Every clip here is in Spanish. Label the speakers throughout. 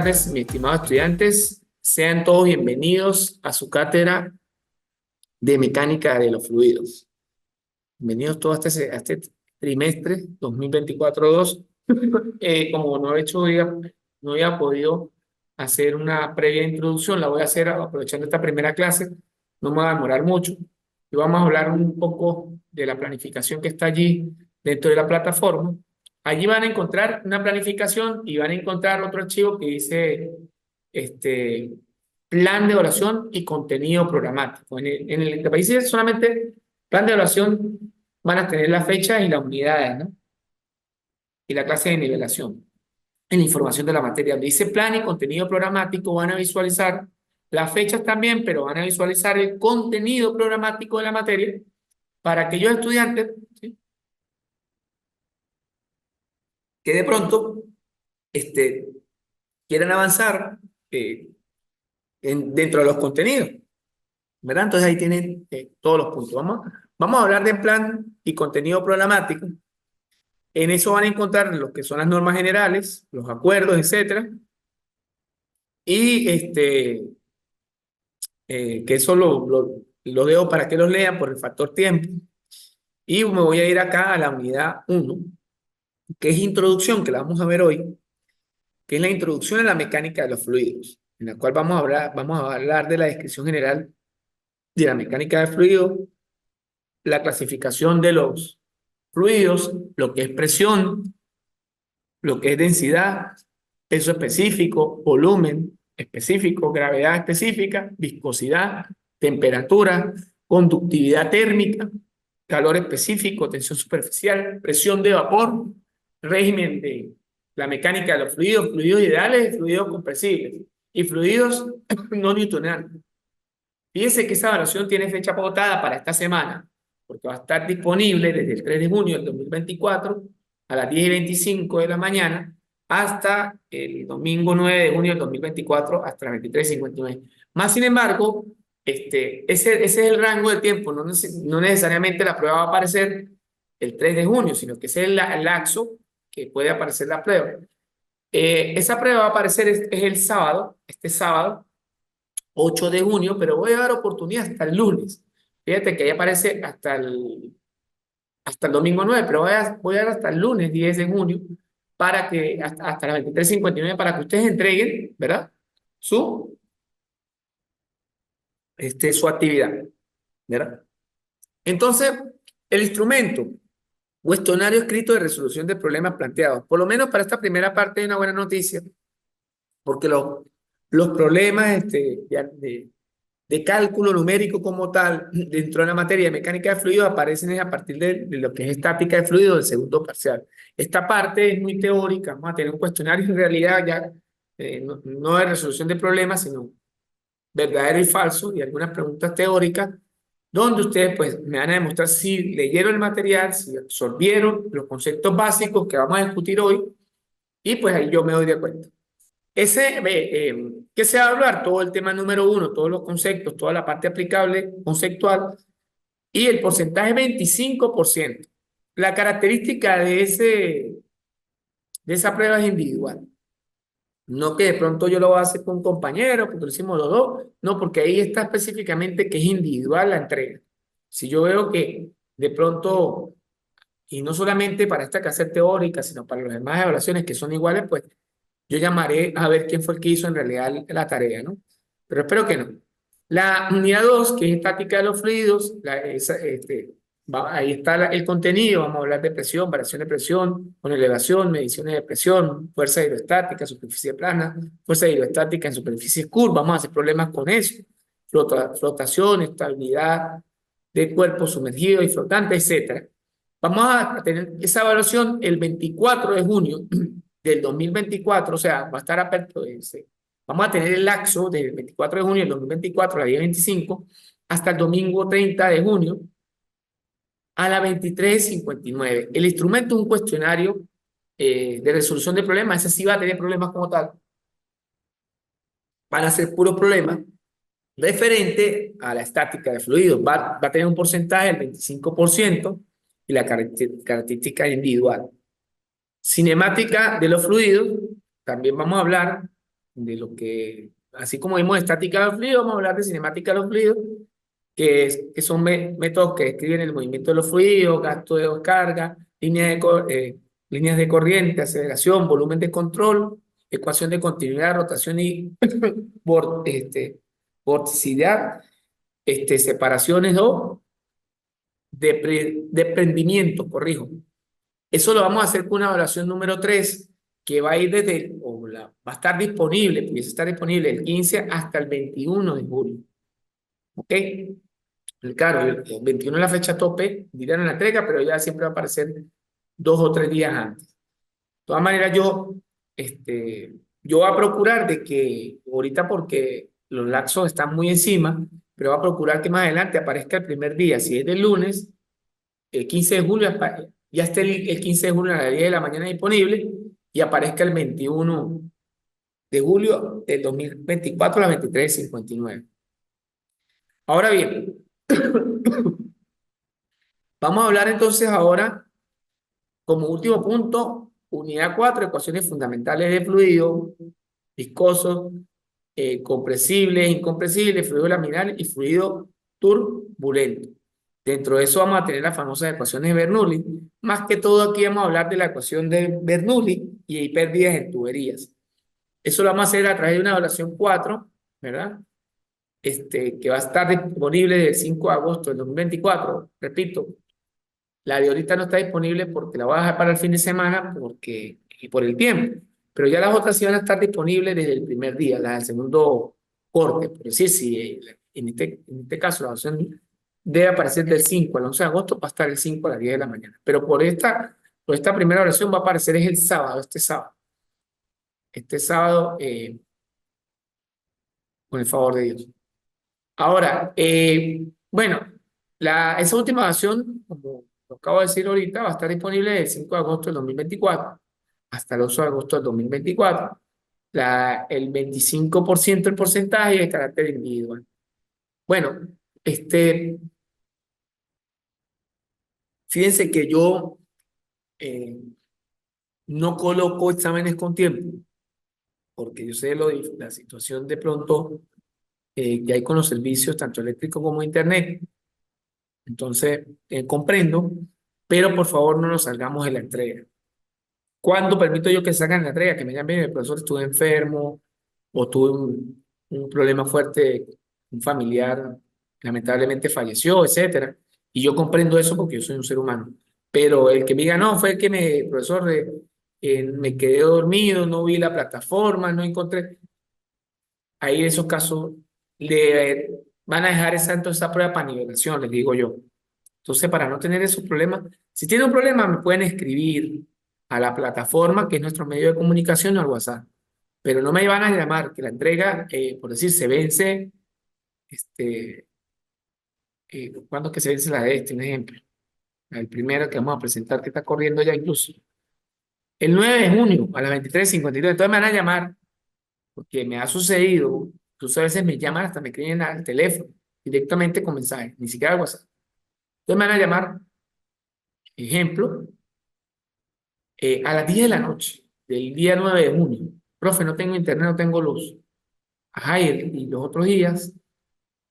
Speaker 1: tardes, mis estimados estudiantes. Sean todos bienvenidos a su cátedra de mecánica de los fluidos. Bienvenidos todos a este trimestre 2024-2. Como no he hecho hoy, no había podido hacer una previa introducción, la voy a hacer aprovechando esta primera clase. No me va a demorar mucho. Y vamos a hablar un poco de la planificación que está allí dentro de la plataforma. Allí van a encontrar una planificación y van a encontrar otro archivo que dice plan de evaluación y contenido programático. En el que dice solamente plan de evaluación, van a tener las fechas y las unidades, ¿no? Y la clase de nivelación. En la información de la materia, donde dice plan y contenido programático, van a visualizar las fechas también, pero van a visualizar el contenido programático de la materia para aquellos estudiantes, ¿sí?, que de pronto quieran avanzar dentro de los contenidos, ¿verdad? Entonces ahí tienen todos los puntos. Vamos a hablar de plan y contenido programático. En eso van a encontrar lo que son las normas generales, los acuerdos, etcétera. Y que eso lo dejo para que los lean por el factor tiempo. Y me voy a ir acá a la unidad 1, que es introducción, que la vamos a ver hoy, que es la introducción a la mecánica de los fluidos, en la cual vamos a hablar de la descripción general de la mecánica de fluidos, la clasificación de los fluidos, lo que es presión, lo que es densidad, peso específico, volumen específico, gravedad específica, viscosidad, temperatura, conductividad térmica, calor específico, tensión superficial, presión de vapor, régimen de la mecánica de los fluidos, fluidos ideales y fluidos compresibles, y fluidos no newtonianos. Fíjense que esa evaluación tiene fecha pautada para esta semana, porque va a estar disponible desde el 3 de junio del 2024 a las 10:25 de la mañana hasta el domingo 9 de junio del 2024 hasta las 23:59. Más sin embargo, ese es el rango de tiempo, no necesariamente la prueba va a aparecer el 3 de junio, sino que ese es el lapso que puede aparecer la prueba. Esa prueba va a aparecer es el sábado, este sábado, 8 de junio, pero voy a dar oportunidad hasta el lunes. Fíjate que ahí aparece hasta el domingo 9, pero voy a dar hasta el lunes 10 de junio para que, hasta las 23:59, para que ustedes entreguen, ¿verdad?, su actividad, ¿verdad? Entonces, el instrumento, cuestionario escrito de resolución de problemas planteados, por lo menos para esta primera parte hay una buena noticia, porque los problemas de cálculo numérico como tal, dentro de la materia de mecánica de fluidos, aparecen a partir de lo que es estática de fluidos del segundo parcial. Esta parte es muy teórica, vamos a tener un cuestionario en realidad ya, no de resolución de problemas, sino verdadero y falso, y algunas preguntas teóricas, donde ustedes pues me van a demostrar si leyeron el material, si absorbieron los conceptos básicos que vamos a discutir hoy, y pues ahí yo me doy de cuenta. ¿Qué se va a hablar? Todo el tema número 1, todos los conceptos, toda la parte aplicable conceptual, y el porcentaje es 25%. La característica de esa prueba es individual. No que de pronto yo lo voy a hacer con un compañero, porque lo hicimos los dos. No, porque ahí está específicamente que es individual la entrega. Si yo veo que de pronto, y no solamente para esta clase teórica, sino para las demás evaluaciones que son iguales, pues yo llamaré a ver quién fue el que hizo en realidad la tarea, ¿no? Pero espero que no. La unidad 2, que es estática de los fluidos, ahí está el contenido. Vamos a hablar de presión, variación de presión, con elevación, mediciones de presión, fuerza hidrostática, superficie plana, fuerza hidrostática en superficies curvas. Vamos a hacer problemas con eso. Flotación, estabilidad de cuerpo sumergido y flotante, etc. Vamos a tener esa evaluación el 24 de junio del 2024, o sea, va a estar abierto. Vamos a tener el lapso del 24 de junio del 2024 a la 10:25 hasta el domingo 30 de junio a la 23:59. El instrumento es un cuestionario de resolución de problemas. Ese sí va a tener problemas como tal. Van a ser puros problemas referente a la estática de fluidos. Va a tener un porcentaje del 25% y la característica individual. Cinemática de los fluidos, también vamos a hablar de lo que, así como vimos estática de los fluidos, vamos a hablar de cinemática de los fluidos, que son métodos que describen el movimiento de los fluidos, gasto de descarga, líneas de corriente, aceleración, volumen de control, ecuación de continuidad, rotación y vorticidad, separaciones o desprendimiento, corrijo. Eso lo vamos a hacer con una evaluación número 3 que va a ir va a estar disponible, pudiese estar disponible el 15 hasta el 21 de julio. ¿Ok? Claro, el 21 es la fecha tope, dirán en la entrega, pero ya siempre va a aparecer 2 o 3 días antes. De todas maneras, yo voy a procurar de que, ahorita porque los laxos están muy encima, pero voy a procurar que más adelante aparezca el primer día. Si es del lunes, el 15 de julio, ya esté el 15 de julio a las 10 de la mañana disponible y aparezca el 21 de julio del 2024 a las 23:59. Ahora bien, vamos a hablar entonces ahora, como último punto, unidad 4, ecuaciones fundamentales de fluido, viscoso, compresible, incompresible, fluido laminar y fluido turbulento. Dentro de eso vamos a tener las famosas ecuaciones de Bernoulli. Más que todo aquí vamos a hablar de la ecuación de Bernoulli y hay pérdidas en tuberías. Eso lo vamos a hacer a través de una evaluación 4, ¿verdad? Que va a estar disponible del 5 de agosto del 2024. Repito, la de ahorita no está disponible porque la voy a dejar para el fin de semana y por el tiempo. Pero ya las otras sí van a estar disponibles desde el primer día, las del segundo corte. Por decir, si en este caso la evaluación debe aparecer del 5 al 11 de agosto, va a estar el 5 a las 10 de la mañana. Pero por esta primera oración va a aparecer es el sábado, este sábado. Este sábado, con el favor de Dios. Ahora, bueno, esa última oración, como lo acabo de decir ahorita, va a estar disponible del 5 de agosto del 2024 hasta el 8 de agosto del 2024. El 25% del porcentaje de carácter individual. Bueno, fíjense que yo eh, no coloco exámenes con tiempo, porque yo sé la situación de pronto que hay con los servicios, tanto eléctricos como internet. Entonces, comprendo, pero por favor no nos salgamos de la entrega. ¿Cuándo permito yo que salgan la entrega? Que me llamen, el profesor, estuve enfermo o tuve un problema fuerte, un familiar lamentablemente falleció, etcétera. Y yo comprendo eso porque yo soy un ser humano. Pero el que me diga, no, fue que profesor, me quedé dormido, no vi la plataforma, no encontré. Ahí en esos casos le van a dejar esa prueba para nivelación, les digo yo. Entonces, para no tener esos problemas, si tienen un problema, me pueden escribir a la plataforma, que es nuestro medio de comunicación, o al WhatsApp. Pero no me van a llamar, que la entrega, por decir, se vence, ¿cuándo es que se vence la de un ejemplo? El primero que vamos a presentar, que está corriendo ya incluso. El 9 de junio, a las 23:52. Entonces me van a llamar, porque me ha sucedido, incluso a veces me llaman, hasta me escriben al teléfono, directamente con mensaje, ni siquiera al WhatsApp. Entonces me van a llamar, ejemplo, a las 10 de la noche del día 9 de junio. Profe, no tengo internet, no tengo luz. Ajá, y los otros días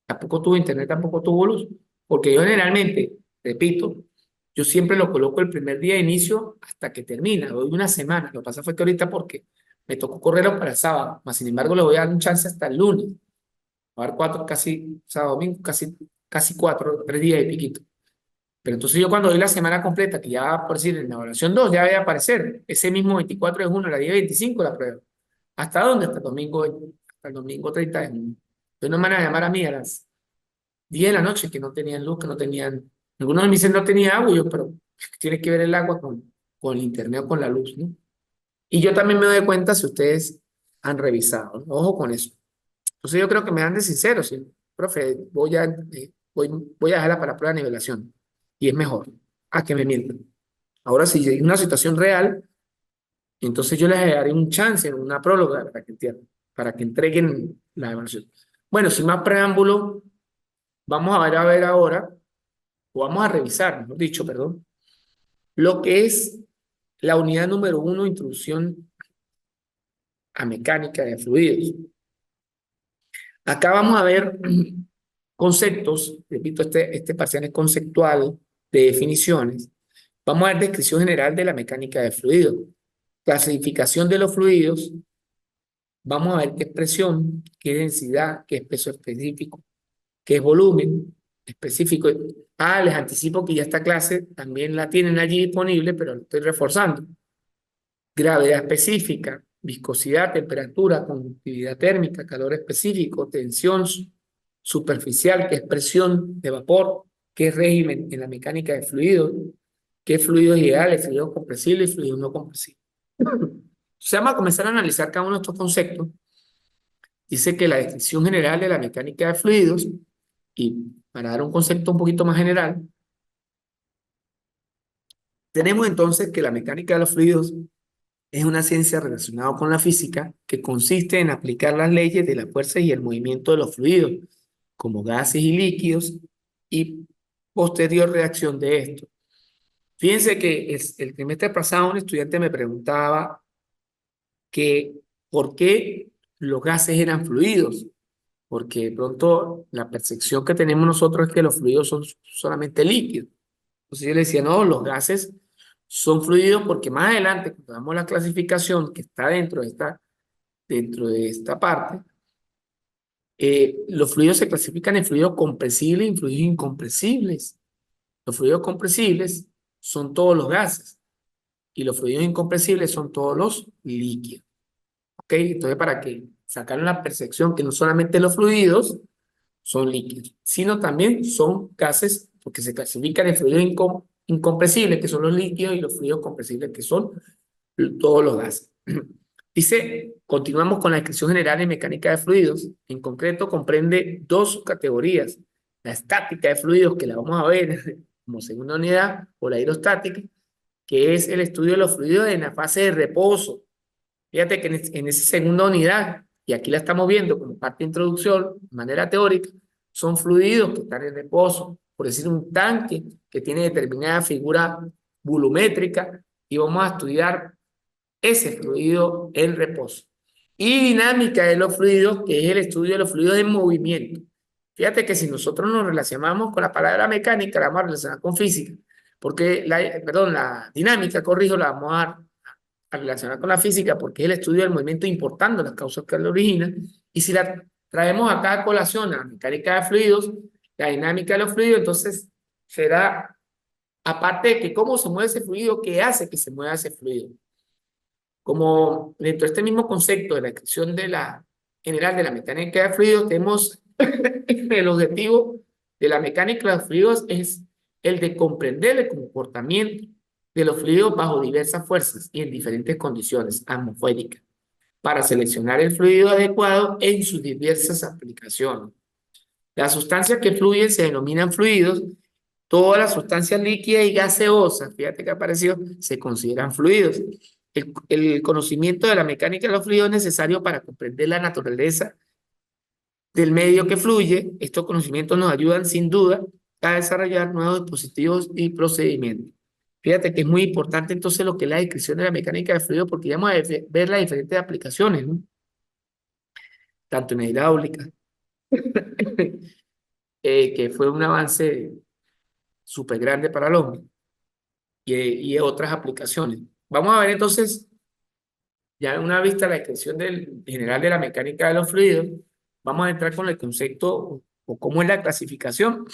Speaker 1: tampoco tuve internet, tampoco tuvo luz. Porque yo generalmente, repito, yo siempre lo coloco el primer día de inicio hasta que termina. Doy una semana. Lo que pasa fue que ahorita porque me tocó correrlo para el sábado. Mas, sin embargo, le voy a dar un chance hasta el lunes. Va a dar 4, casi, sábado, domingo, casi 4, 3 días y piquito. Pero entonces yo cuando doy la semana completa, que ya por decir en la evaluación 2 ya debe aparecer ese mismo 24 de junio a las 10:25 la prueba. ¿Hasta dónde? Hasta el domingo 30 de junio. Entonces no me van a llamar a mí a las 10 de la noche que no tenían luz, que no tenían. Algunos me dicen no tenía agua, y yo, pero tiene que ver el agua con el internet o con la luz, ¿no? Y yo también me doy cuenta si ustedes han revisado, ¿no? Ojo con eso. Entonces yo creo que me dan de sinceros, ¿sí? Profe, voy a dejarla para prueba de nivelación. Y es mejor a que me mientan. Ahora, si hay una situación real, entonces yo les daré un chance, una próloga para que entiendan, para que entreguen la evaluación. Bueno, sin más preámbulo, vamos a ver ahora, o vamos a revisar, mejor dicho, perdón, lo que es la unidad número 1, introducción a mecánica de fluidos. Acá vamos a ver conceptos, repito, este parcial es conceptual de definiciones. Vamos a ver descripción general de la mecánica de fluidos, clasificación de los fluidos, vamos a ver qué es presión, qué densidad, qué es peso específico, qué es volumen específico. Ah, les anticipo que ya esta clase también la tienen allí disponible, pero lo estoy reforzando. Gravedad específica, viscosidad, temperatura, conductividad térmica, calor específico, tensión superficial, que es presión de vapor, que es régimen en la mecánica de fluidos, que es fluidos ideales, fluidos compresibles y fluidos no compresibles. Se vamos a comenzar a analizar cada uno de estos conceptos. Dice que la descripción general de la mecánica de fluidos, y para dar un concepto un poquito más general, tenemos entonces que la mecánica de los fluidos es una ciencia relacionada con la física que consiste en aplicar las leyes de la fuerza y el movimiento de los fluidos, como gases y líquidos, y posterior reacción de esto. Fíjense que el trimestre pasado un estudiante me preguntaba que por qué los gases eran fluidos, porque de pronto la percepción que tenemos nosotros es que los fluidos son solamente líquidos. Entonces yo le decía, no, los gases son fluidos porque más adelante, cuando damos la clasificación que está dentro de esta parte, los fluidos se clasifican en fluidos compresibles y fluidos incompresibles. Los fluidos compresibles son todos los gases y los fluidos incompresibles son todos los líquidos. ¿Ok? Entonces, para que sacar la percepción que no solamente los fluidos son líquidos, sino también son gases, porque se clasifican en fluidos incompresibles, que son los líquidos, y los fluidos compresibles, que son todos los gases. Dice, continuamos con la descripción general de mecánica de fluidos. En concreto, comprende dos categorías. La estática de fluidos, que la vamos a ver como segunda unidad, o la hidrostática, que es el estudio de los fluidos en la fase de reposo. Fíjate que en esa segunda unidad, y aquí la estamos viendo como parte de introducción, de manera teórica, son fluidos que están en reposo. Por decir, un tanque que tiene determinada figura volumétrica, y vamos a estudiar ese fluido en reposo. Y dinámica de los fluidos, que es el estudio de los fluidos en movimiento. Fíjate que si nosotros nos relacionamos con la palabra mecánica, la vamos a relacionar con física, porque la dinámica, corrijo, la vamos a relacionar con la física, porque es el estudio del movimiento importando las causas que lo originan. Y si la traemos acá a colación a la mecánica de fluidos, la dinámica de los fluidos, entonces será, aparte de que cómo se mueve ese fluido, qué hace que se mueva ese fluido. Como dentro de este mismo concepto de la descripción de la general de la mecánica de fluidos, tenemos el objetivo de la mecánica de los fluidos es el de comprender el comportamiento de los fluidos bajo diversas fuerzas y en diferentes condiciones atmosféricas para seleccionar el fluido adecuado en sus diversas aplicaciones. Las sustancias que fluyen se denominan fluidos. Todas las sustancias líquidas y gaseosas, fíjate que apareció, se consideran fluidos. El conocimiento de la mecánica de los fluidos es necesario para comprender la naturaleza del medio que fluye. Estos conocimientos nos ayudan sin duda a desarrollar nuevos dispositivos y procedimientos. Fíjate que es muy importante entonces lo que es la descripción de la mecánica de fluidos, porque ya vamos a ver las diferentes aplicaciones, ¿no? Tanto en hidráulica, que fue un avance súper grande para el hombre, y otras aplicaciones. Vamos a ver entonces, ya una vista la descripción general de la mecánica de los fluidos, vamos a entrar con el concepto o cómo es la clasificación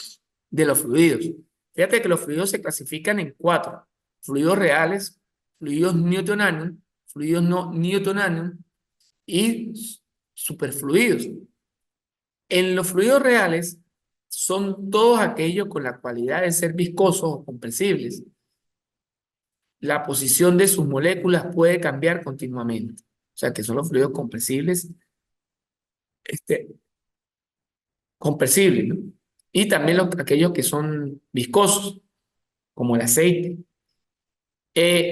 Speaker 1: de los fluidos. Fíjate que los fluidos se clasifican en cuatro: fluidos reales, fluidos newtonianos, fluidos no newtonianos y superfluidos. En los fluidos reales son todos aquellos con la cualidad de ser viscosos o compresibles. La posición de sus moléculas puede cambiar continuamente. O sea, que son los fluidos compresibles, compresibles, ¿no? Y también aquellos que son viscosos, como el aceite.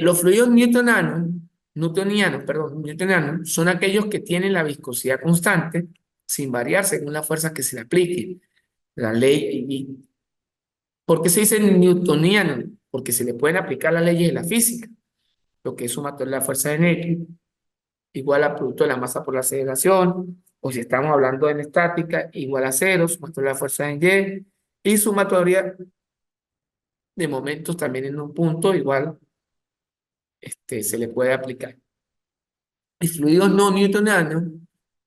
Speaker 1: Los fluidos newtonianos son aquellos que tienen la viscosidad constante, sin variar según la fuerza que se le aplique. La ley, ¿por qué se dice newtoniano? Porque se le pueden aplicar las leyes de la física, lo que es sumatoria de la fuerza de Newton, igual a producto de la masa por la aceleración, o si estamos hablando en estática, igual a cero, sumatoria de la fuerza en Y, y sumatoria de momentos también en un punto, igual se le puede aplicar. Y fluidos no newtonianos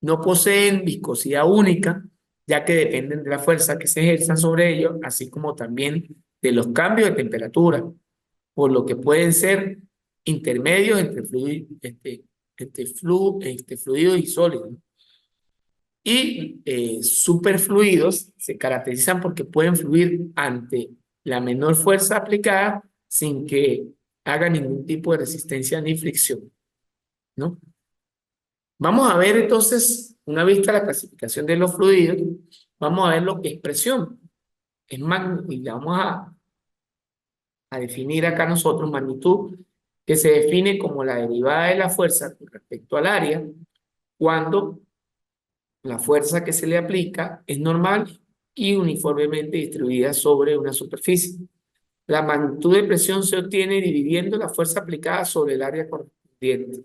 Speaker 1: no poseen viscosidad única, ya que dependen de la fuerza que se ejerza sobre ellos, así como también de los cambios de temperatura, por lo que pueden ser intermedios entre fluido y sólido. Y superfluidos se caracterizan porque pueden fluir ante la menor fuerza aplicada sin que haga ningún tipo de resistencia ni fricción, ¿no? Vamos a ver entonces, una vista la clasificación de los fluidos, vamos a ver lo que es presión. Y la vamos a definir acá nosotros magnitud, que se define como la derivada de la fuerza con respecto al área, cuando la fuerza que se le aplica es normal y uniformemente distribuida sobre una superficie. La magnitud de presión se obtiene dividiendo la fuerza aplicada sobre el área correspondiente.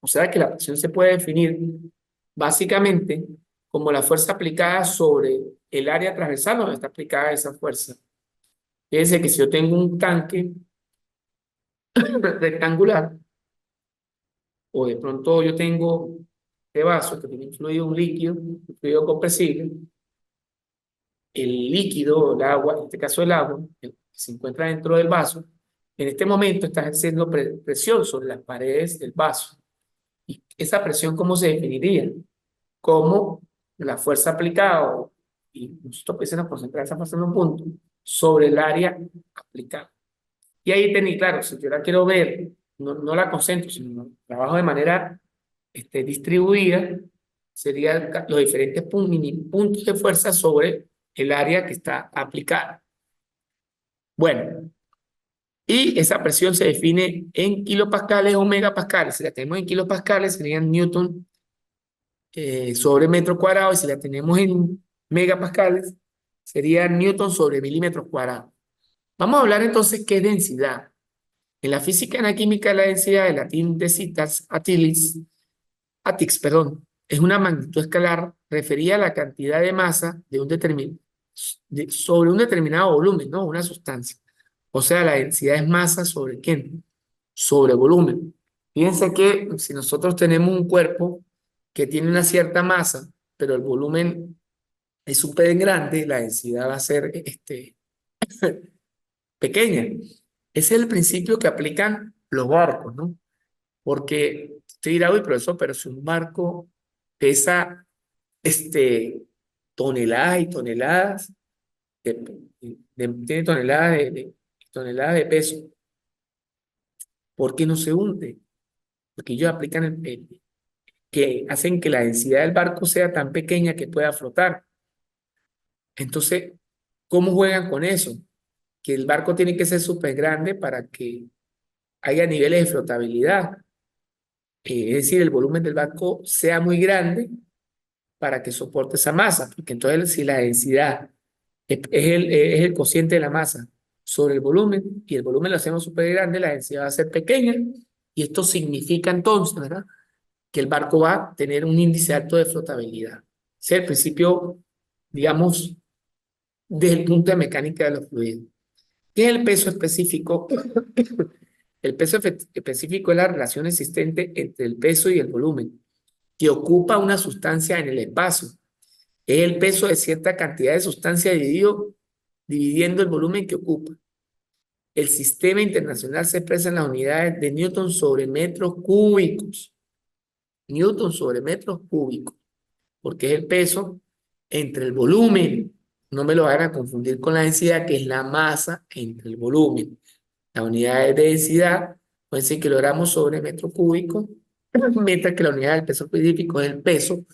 Speaker 1: O sea que la presión se puede definir básicamente como la fuerza aplicada sobre el área transversal donde está aplicada esa fuerza. Fíjense que si yo tengo un tanque rectangular, o de pronto yo tengo este vaso que tiene fluido, un fluido compresible, el líquido, el agua, en este caso el agua, que se encuentra dentro del vaso, en este momento está ejerciendo presión sobre las paredes del vaso. ¿Y esa presión cómo se definiría? Como la fuerza aplicada, y nosotros pensamos concentrar esa fuerza en un punto, sobre el área aplicada. Y ahí tenéis, claro, si yo la quiero ver, no la concentro, sino trabajo de manera distribuida, serían los diferentes puntos de fuerza sobre el área que está aplicada. Bueno, y esa presión se define en kilopascales o megapascales. Si la tenemos en kilopascales, serían newton sobre metro cuadrado, y si la tenemos en megapascales, sería newton sobre milímetros cuadrados. Vamos a hablar entonces qué es densidad. En la física y en la química, la densidad, del latín decitas, atix, perdón, es una magnitud escalar referida a la cantidad de masa de sobre un determinado volumen, ¿no? Una sustancia. O sea, la densidad es masa sobre ¿quién? Sobre volumen. Fíjense que si nosotros tenemos un cuerpo que tiene una cierta masa, pero el volumen es súper grande, la densidad va a ser pequeña. Ese es el principio que aplican los barcos, ¿no? Porque usted dirá, uy, profesor, pero si un barco pesa toneladas y toneladas, tiene toneladas de peso, ¿por qué no se hunde? Porque ellos aplican que hacen que la densidad del barco sea tan pequeña que pueda flotar. Entonces, ¿cómo juegan con eso? Que el barco tiene que ser súper grande para que haya niveles de flotabilidad. Es decir, el volumen del barco sea muy grande para que soporte esa masa, porque entonces si la densidad es el cociente de la masa sobre el volumen, y el volumen lo hacemos súper grande, la densidad va a ser pequeña, y esto significa entonces, ¿verdad?, que el barco va a tener un índice alto de flotabilidad. Ese es el principio, digamos, desde el punto de mecánica de los fluidos. ¿Qué es el peso específico? El peso específico es la relación existente entre el peso y el volumen, que ocupa una sustancia en el espacio. Es el peso de cierta cantidad de sustancia dividiendo el volumen que ocupa. El sistema internacional se expresa en las unidades de Newton sobre metros cúbicos. Newton sobre metros cúbicos, porque es el peso entre el volumen. No me lo van a confundir con la densidad, que es la masa entre el volumen. La unidad de densidad puede ser kilogramos sobre metro cúbico, mientras que la unidad del peso específico es el peso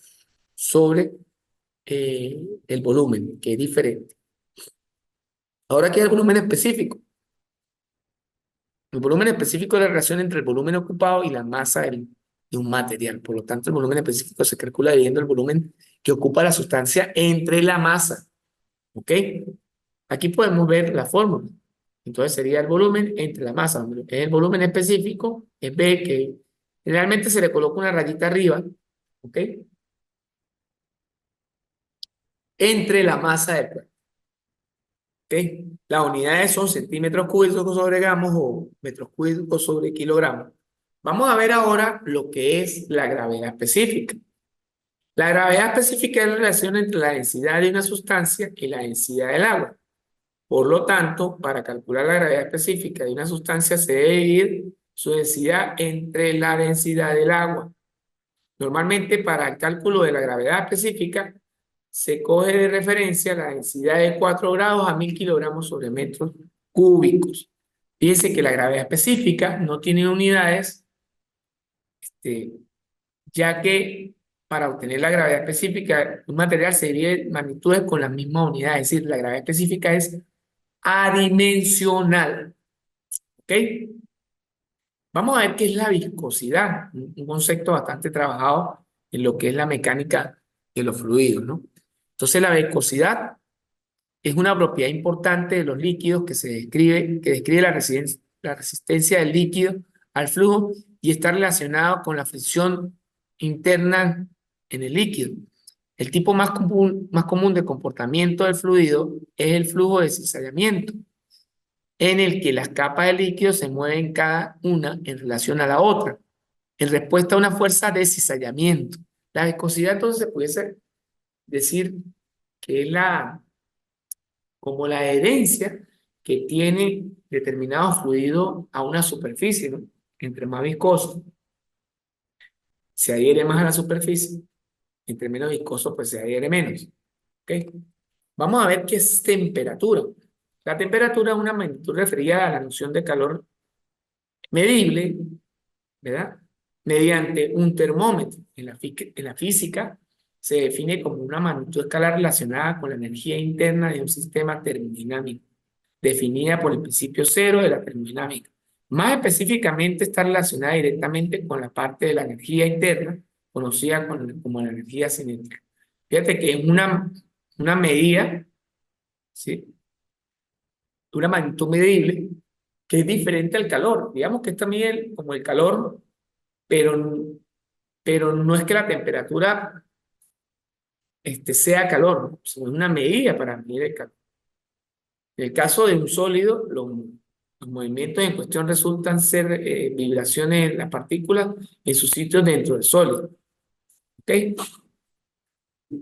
Speaker 1: sobre el volumen, que es diferente. Ahora, ¿qué es el volumen específico? El volumen específico es la relación entre el volumen ocupado y la masa de un material. Por lo tanto, el volumen específico se calcula dividiendo el volumen que ocupa la sustancia entre la masa. ¿Ok? Aquí podemos ver la fórmula. Entonces sería el volumen entre la masa. Es el volumen específico, es B, que Generalmente se le coloca una rayita arriba, ¿ok? Entre la masa del cuerpo, ¿ok? Las unidades son centímetros cúbicos sobre gramos o metros cúbicos sobre kilogramos. Vamos a ver ahora lo que es la gravedad específica. La gravedad específica es la relación entre la densidad de una sustancia y la densidad del agua. Por lo tanto, para calcular la gravedad específica de una sustancia se debe dividir su densidad entre la densidad del agua. Normalmente, para el cálculo de la gravedad específica, se coge de referencia la densidad de 4 grados a 1000 kilogramos sobre metros cúbicos. Fíjense que la gravedad específica no tiene unidades, este, ya que para obtener la gravedad específica, un material se divide en magnitudes con las mismas unidades, es decir, la gravedad específica es adimensional. ¿Ok? Vamos a ver qué es la viscosidad, un concepto bastante trabajado en lo que es la mecánica de los fluidos, ¿no? Entonces, la viscosidad es una propiedad importante de los líquidos que describe la resistencia del líquido al flujo y está relacionado con la fricción interna en el líquido. El tipo más común de comportamiento del fluido es el flujo de cizallamiento, en el que las capas de líquido se mueven cada una en relación a la otra, en respuesta a una fuerza de cizallamiento. La viscosidad entonces se pudiese decir que es como la adherencia que tiene determinado fluido a una superficie, ¿no? Entre más viscoso, se adhiere más a la superficie, entre menos viscoso, pues se adhiere menos. ¿Ok? Vamos a ver qué es temperatura. La temperatura es una magnitud referida a la noción de calor medible, ¿verdad? Mediante un termómetro. En la física se define como una magnitud escalar relacionada con la energía interna de un sistema termodinámico, definida por el principio cero de la termodinámica. Más específicamente está relacionada directamente con la parte de la energía interna, conocida como la energía cinética. Fíjate que es una medida, ¿sí? Una magnitud medible que es diferente al calor. Digamos que esta mide como el calor, pero, pero no es que la temperatura sea calor, ¿no? Sino es una medida para medir el calor. En el caso de un sólido, los movimientos en cuestión resultan ser vibraciones en las partículas en sus sitios dentro del sólido. ¿Ok?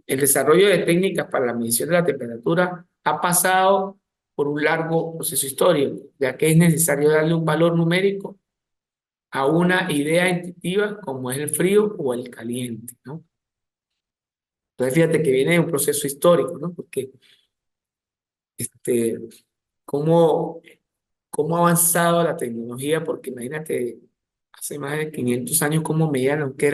Speaker 1: El desarrollo de técnicas para la medición de la temperatura ha pasado por un largo proceso histórico, ya que es necesario darle un valor numérico a una idea intuitiva como es el frío o el caliente, ¿no? Entonces fíjate que viene de un proceso histórico, ¿no? Porque este, cómo, cómo ha avanzado la tecnología, porque imagínate, hace más de 500 años cómo medían lo que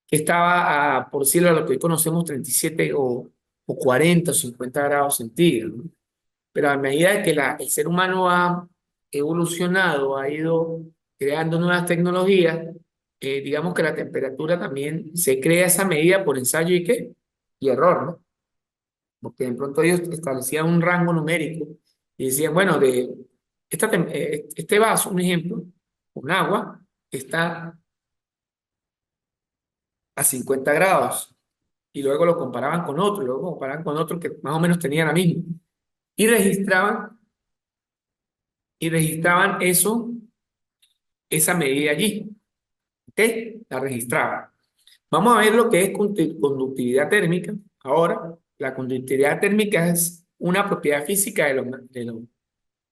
Speaker 1: estaba por decirlo a lo que hoy conocemos 37 o 40 o 50 grados centígrados, ¿no? Pero a medida de que el ser humano ha evolucionado, ha ido creando nuevas tecnologías, digamos que la temperatura también se crea esa medida por ensayo y qué, y error, ¿no? Porque de pronto ellos establecían un rango numérico y decían, bueno, este vaso, un ejemplo, con agua, está a 50 grados y luego lo comparaban con otro, y luego comparaban con otro que más o menos tenía la misma y registraban esa medida allí, ¿ok? La registraban. Vamos a ver lo que es conductividad térmica. Ahora, la conductividad térmica es una propiedad física de los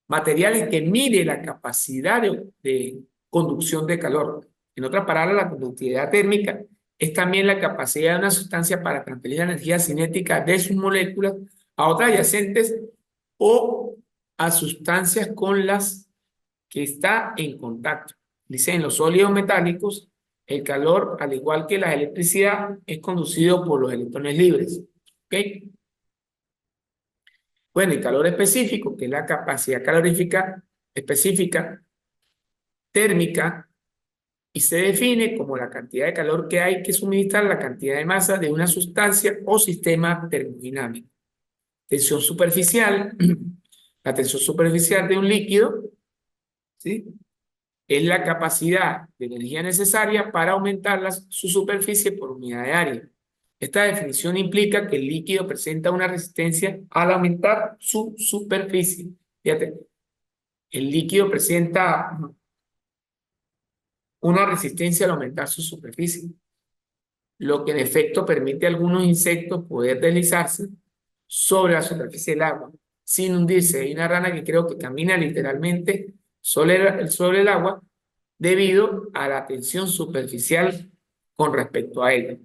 Speaker 1: materiales que mide la capacidad de conducción de calor. En otras palabras, la conductividad térmica es también la capacidad de una sustancia para transferir la energía cinética de sus moléculas a otras adyacentes o a sustancias con las que está en contacto. Dice, en los sólidos metálicos, el calor, al igual que la electricidad, es conducido por los electrones libres. ¿Ok? Bueno, y calor específico, que es la capacidad calorífica específica térmica, y se define como la cantidad de calor que hay que suministrar a la cantidad de masa de una sustancia o sistema termodinámico. Tensión superficial, la tensión superficial de un líquido, ¿sí? es la capacidad de energía necesaria para aumentar su superficie por unidad de área. Esta definición implica que el líquido presenta una resistencia al aumentar su superficie. Fíjate, el líquido presenta una resistencia al aumentar su superficie, lo que en efecto permite a algunos insectos poder deslizarse sobre la superficie del agua sin hundirse. Hay una rana que creo que camina literalmente sobre el agua debido a la tensión superficial con respecto a ella.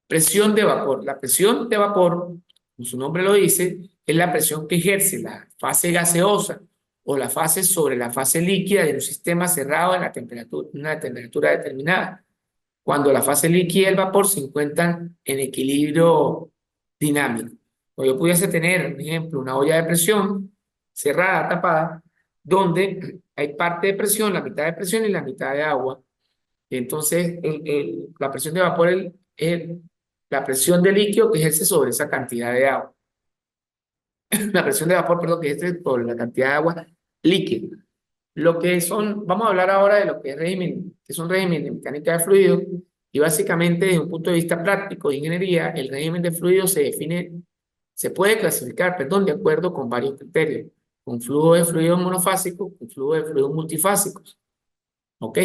Speaker 1: Presión de vapor. La presión de vapor, como su nombre lo dice, es la presión que ejerce la fase gaseosa o la fase sobre la fase líquida de un sistema cerrado en una temperatura determinada, cuando la fase líquida y el vapor se encuentran en equilibrio dinámico. O yo pudiese tener, por ejemplo, una olla de presión cerrada, tapada, donde hay parte de presión, la mitad de presión y la mitad de agua. Y entonces, la presión de vapor es la presión de líquido que ejerce sobre esa cantidad de agua. La presión de vapor, perdón, que ejerce por la cantidad de agua líquida. Lo que son, vamos a hablar ahora de lo que es régimen, que es un régimen de mecánica de fluidos, y básicamente desde un punto de vista práctico de ingeniería, el régimen de fluidos se puede clasificar, perdón, de acuerdo con varios criterios, con flujo de fluidos monofásicos, con flujo de fluidos multifásicos, ¿ok?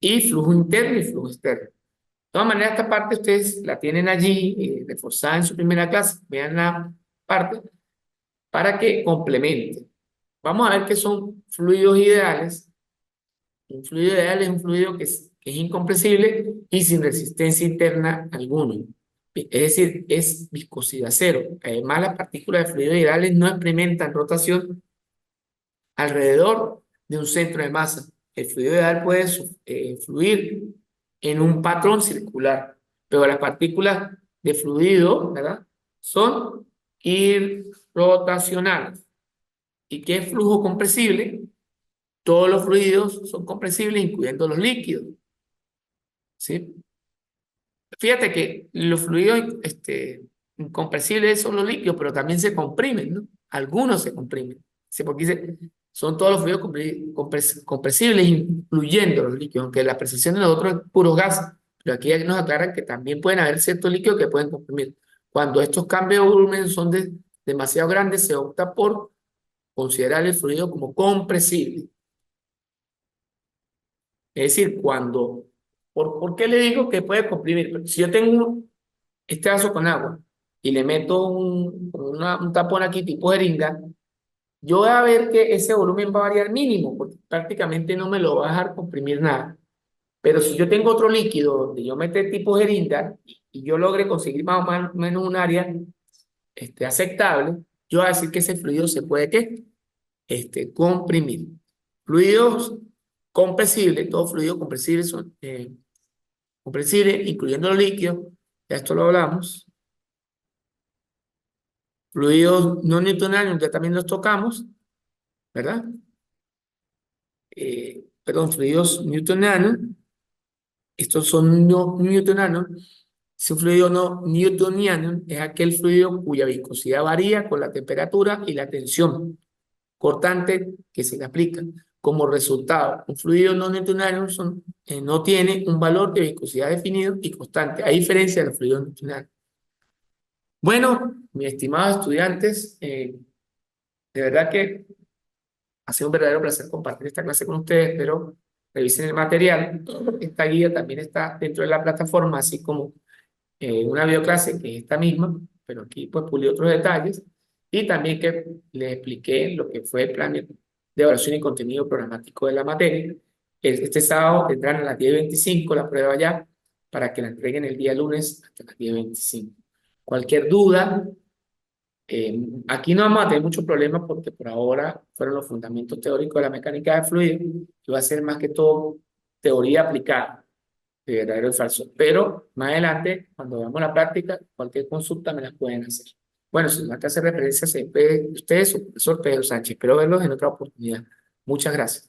Speaker 1: Y flujo interno y flujo externo. De todas maneras, esta parte ustedes la tienen allí reforzada en su primera clase, vean la parte para que complemente. Vamos a ver qué son fluidos ideales. Un fluido ideal es un fluido que es incompresible y sin resistencia interna alguna. Es decir, es viscosidad cero. Además, las partículas de fluidos ideales no experimentan rotación alrededor de un centro de masa. El fluido ideal puede fluir en un patrón circular, pero las partículas de fluido, ¿verdad?, son irrotacionales. ¿Y qué es flujo compresible? Todos los fluidos son compresibles, incluyendo los líquidos, ¿sí? Fíjate que los fluidos incompresibles son los líquidos, pero también se comprimen, ¿no? Algunos se comprimen. ¿Sí? Porque dice, son todos los fluidos compresibles, incluyendo los líquidos, aunque la percepción de los otros es puro gas, pero aquí ya nos aclaran que también pueden haber ciertos líquidos que pueden comprimir. Cuando estos cambios de volumen son demasiado grandes, se opta por considerar el fluido como compresible. Es decir, ¿por qué le digo que puede comprimir? Si yo tengo este vaso con agua y le meto un tapón aquí tipo jeringa, yo voy a ver que ese volumen va a variar mínimo, porque prácticamente no me lo va a dejar comprimir nada. Pero si yo tengo otro líquido donde yo meto tipo jeringa y yo logre conseguir más o menos un área aceptable, yo voy a decir que ese fluido se puede ¿qué? Comprimir. Fluidos compresibles, todos fluidos compresibles son compresibles, incluyendo los líquidos, ya esto lo hablamos. Fluidos no newtonianos, ya también los tocamos, ¿verdad? Perdón, fluidos newtonianos, estos son no newtonianos. Si un fluido no newtoniano es aquel fluido cuya viscosidad varía con la temperatura y la tensión cortante que se le aplica. Como resultado, un fluido no newtoniano no tiene un valor de viscosidad definido y constante, a diferencia de los fluidos newtonianos. Bueno, mis estimados estudiantes, de verdad que ha sido un verdadero placer compartir esta clase con ustedes, pero revisen el material. Esta guía también está dentro de la plataforma, así como una videoclase que es esta misma, pero aquí pues pulí otros detalles, y también que les expliqué lo que fue el plan de evaluación y contenido programático de la materia. Este sábado tendrán a las 10:25 la prueba ya, para que la entreguen el día lunes hasta las 10:25. Cualquier duda, aquí no vamos a tener muchos problemas porque por ahora fueron los fundamentos teóricos de la mecánica de fluidos, que va a ser más que todo teoría aplicada de verdadero y falso. Pero más adelante, cuando veamos la práctica, cualquier consulta me la pueden hacer. Bueno, si no te hace referencia, ustedes, su profesor Pedro Sánchez. Espero verlos en otra oportunidad. Muchas gracias.